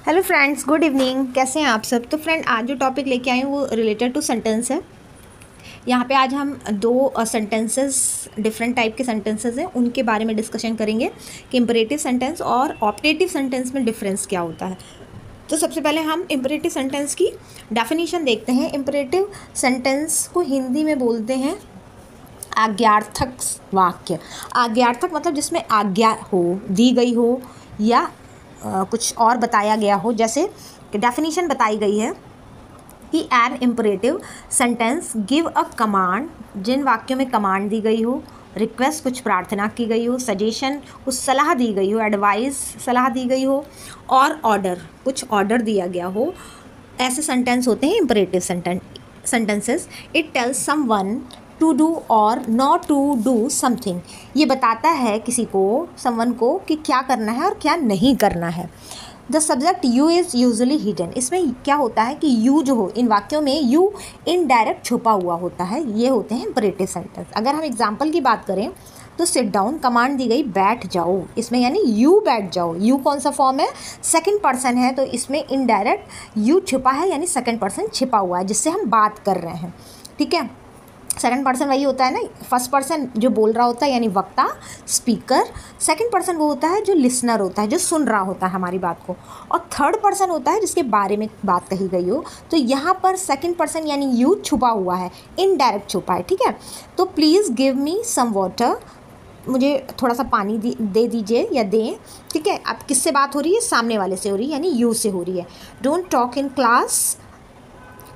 Hello friends, good evening. कैसे हैं आप सब। तो फ्रेंड, आज जो टॉपिक लेके आए हैं वो रिलेटेड टू सेंटेंस है। यहाँ पे आज हम दो सेंटेंसेस, डिफरेंट टाइप के सेंटेंसेस हैं, उनके बारे में डिस्कशन करेंगे कि इम्परेटिव सेंटेंस और ऑप्टेटिव सेंटेंस में डिफरेंस क्या होता है। तो सबसे पहले हम इम्परेटिव सेंटेंस की डेफिनेशन देखते हैं। इम्परेटिव सेंटेंस को हिंदी में बोलते हैं आज्ञार्थक वाक्य। आज्ञार्थक मतलब जिसमें आज्ञा हो, दी गई हो या कुछ और बताया गया हो। जैसे डेफिनेशन बताई गई है कि an imperative sentence give a command, जिन वाक्यों में कमांड दी गई हो, रिक्वेस्ट कुछ प्रार्थना की गई हो, सजेशन कुछ सलाह दी गई हो, एडवाइस सलाह दी गई हो, और ऑर्डर कुछ ऑर्डर दिया गया हो, ऐसे सेंटेंस होते हैं imperative sentences. It tells someone to do और नॉट टू डू समथिंग। ये बताता है किसी को, समवन को, कि क्या करना है और क्या नहीं करना है। The subject you is usually hidden. इसमें क्या होता है कि यू जो हो, इन वाक्यों में यू इनडायरेक्ट छुपा हुआ होता है। ये होते हैं इम्परेटिव सेंटेंस। अगर हम एग्जाम्पल की बात करें तो सिट डाउन, कमांड दी गई बैठ जाओ, इसमें यानी यू बैठ जाओ। यू कौन सा फॉर्म है? सेकंड पर्सन है, तो इसमें इनडायरेक्ट यू छुपा है, यानी सेकंड पर्सन छिपा हुआ है जिससे हम बात कर रहे हैं। ठीक है, सेकंड पर्सन वही होता है ना, फर्स्ट पर्सन जो बोल रहा होता है यानी वक्ता, स्पीकर। सेकंड पर्सन वो होता है जो लिसनर होता है, जो सुन रहा होता है हमारी बात को। और थर्ड पर्सन होता है जिसके बारे में बात कही गई हो। तो यहाँ पर सेकंड पर्सन यानी यू छुपा हुआ है, इनडायरेक्ट छुपा है। ठीक है, तो please give me some water, मुझे थोड़ा सा पानी दे दीजिए या दें। ठीक है, अब किससे बात हो रही है? सामने वाले से हो रही है, यानी यू से हो रही है। Don't talk in class,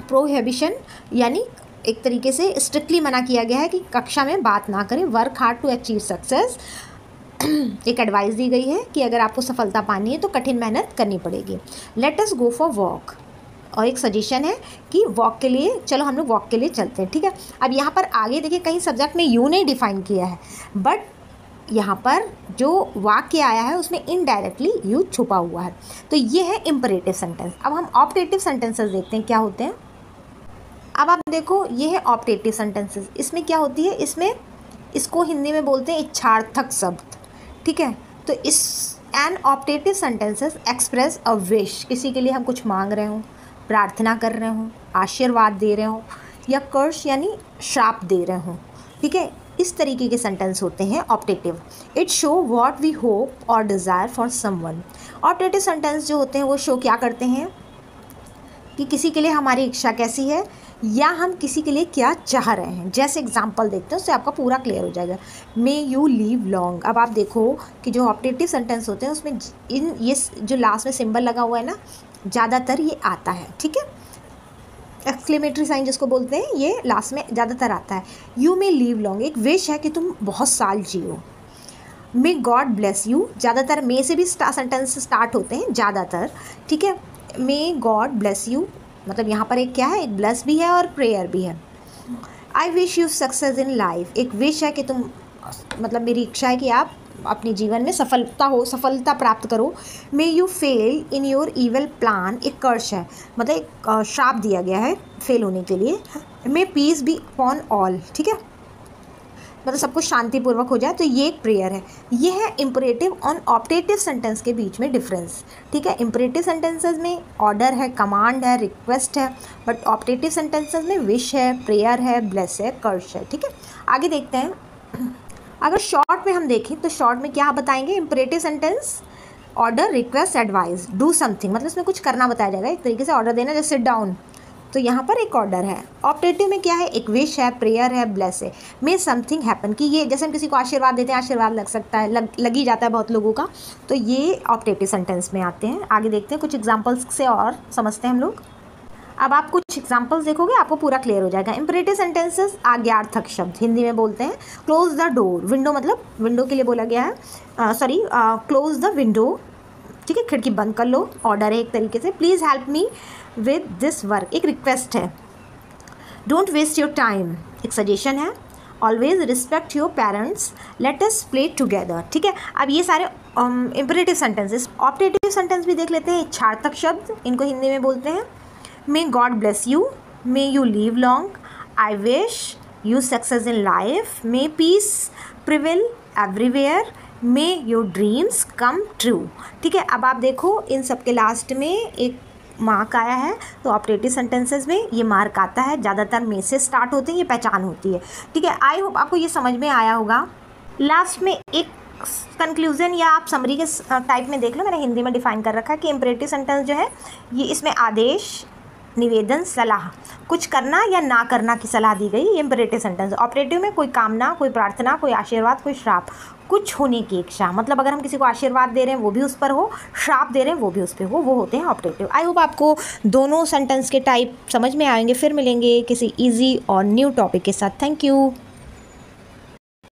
prohibition यानी एक तरीके से स्ट्रिक्टली मना किया गया है कि कक्षा में बात ना करें। Work hard to achieve success, एक एडवाइस दी गई है कि अगर आपको सफलता पानी है तो कठिन मेहनत करनी पड़ेगी। Let us go for walk, और एक सजेशन है कि वॉक के लिए चलो, हम लोग वॉक के लिए चलते हैं। ठीक है, अब यहाँ पर आगे देखिए, कहीं सब्जेक्ट में यू नहीं डिफाइन किया है, बट यहाँ पर जो वाक्य आया है उसमें इनडायरेक्टली यू छुपा हुआ है। तो ये है इम्परेटिव सेंटेंस। अब हम ऑप्टेटिव सेंटेंसेस देखते हैं क्या होते हैं। अब आप देखो, ये है ऑप्टेटिव सेंटेंसेस। इसमें क्या होती है? इसको हिंदी में बोलते हैं इच्छार्थक शब्द। ठीक है, तो इस an optative sentences express a wish, किसी के लिए हम कुछ मांग रहे हों, प्रार्थना कर रहे हों, आशीर्वाद दे रहे हों, या कर्स यानी श्राप दे रहे हों। ठीक है, इस तरीके के सेंटेंस होते हैं optative. It show what we hope और desire for someone. Optative sentence जो होते हैं वो शो क्या करते हैं कि किसी के लिए हमारी इच्छा कैसी है, या हम किसी के लिए क्या चाह रहे हैं। जैसे एग्जांपल देखते हैं, उससे आपका पूरा क्लियर हो जाएगा। May you leave long. अब आप देखो कि जो ऑप्टेटिव सेंटेंस होते हैं उसमें ये जो लास्ट में सिंबल लगा हुआ है ना, ज़्यादातर ये आता है। ठीक है, एक्सक्लेमेटरी साइन जिसको बोलते हैं, ये लास्ट में ज़्यादातर आता है। यू मे लीव लॉन्ग, एक विश है कि तुम बहुत साल जियो। मे गॉड ब्लेस यू, ज़्यादातर मे से भी सेंटेंस स्टार्ट होते हैं ज़्यादातर। ठीक है, मे गॉड ब्लेस यू, मतलब यहाँ पर एक क्या है, एक ब्लेस भी है और प्रेयर भी है। I wish you success in life, एक विश है कि तुम, मतलब मेरी इच्छा है कि आप अपने जीवन में सफलता प्राप्त करो। May you fail in your evil plan, एक कर्स है, मतलब एक श्राप दिया गया है फेल होने के लिए। May peace be upon all, ठीक है, मतलब सब कुछ शांतिपूर्वक हो जाए, तो ये एक प्रेयर है। ये है इम्परेटिव और ऑप्टेटिव सेंटेंस के बीच में डिफरेंस। ठीक है, इम्परेटिव सेंटेंसेस में ऑर्डर है, कमांड है, रिक्वेस्ट है, बट ऑप्टेटिव सेंटेंसेस में विश है, प्रेयर है, ब्लेस है, कर्स है। ठीक है, आगे देखते हैं। अगर शॉर्ट में हम देखें तो शॉर्ट में क्या बताएंगे? Imperative sentence order, request, advice, do something, मतलब इसमें कुछ करना बताया जाएगा, एक तरीके से ऑर्डर देना, जैसे सिट डाउन, तो यहाँ पर एक ऑर्डर है। ऑप्टेटिव में क्या है? एक विश है, प्रेयर है, ब्लेस है। मे समथिंग हैपन, कि ये जैसे हम किसी को आशीर्वाद देते हैं, आशीर्वाद लग सकता है, लग ही जाता है बहुत लोगों का, तो ये ऑप्टेटिव सेंटेंस में आते हैं। आगे देखते हैं, कुछ एग्जांपल्स से और समझते हैं हम लोग। अब आप कुछ एग्जांपल्स देखोगे आपको पूरा क्लियर हो जाएगा। इम्परेटिव सेंटेंसेस आज्ञार्थक शब्द हिंदी में बोलते हैं। क्लोज द डोर, विंडो मतलब विंडो के लिए बोला गया है, क्लोज द विंडो, ठीक है, खिड़की बंद कर लो, ऑर्डर है एक तरीके से। Please help me with this work, एक रिक्वेस्ट है। डोंट वेस्ट योर टाइम, एक सजेशन है। Always respect your parents, let us play together. ठीक है, अब ये सारे इम्परेटिव सेंटेंसेस। ऑप्टेटिव सेंटेंस भी देख लेते हैं। इच्छार्थक शब्द, इनको हिंदी में बोलते हैं। May God bless you, may you leave long, I wish you success in life, may piece prevail everywhere, may your dreams come true. ठीक है, अब आप देखो इन सब के लास्ट में एक मार्क आया है, तो ऑपरेटिव सेंटेंसेस में ये मार्क आता है, ज़्यादातर मे से स्टार्ट होते हैं, ये पहचान होती है। ठीक है, आई होप आपको ये समझ में आया होगा। लास्ट में एक कंक्लूजन या आप समरी के टाइप में देख लो, मैंने हिंदी में डिफाइन कर रखा है कि इम्परेटिव सेंटेंस जो है ये इसमें आदेश, निवेदन, सलाह, कुछ करना या ना करना की सलाह दी गई, ये इम्परेटिव सेंटेंस। ऑपरेटिव में कोई कामना, कोई प्रार्थना, कोई आशीर्वाद, कोई श्राप, कुछ होने की इच्छा, मतलब अगर हम किसी को आशीर्वाद दे रहे हैं वो भी उस पर हो, श्राप दे रहे हैं वो भी उस पर हो, वो होते हैं ऑपरेटिव। आई होप आपको दोनों सेंटेंस के टाइप समझ में आएंगे। फिर मिलेंगे किसी ईजी और न्यू टॉपिक के साथ। Thank you.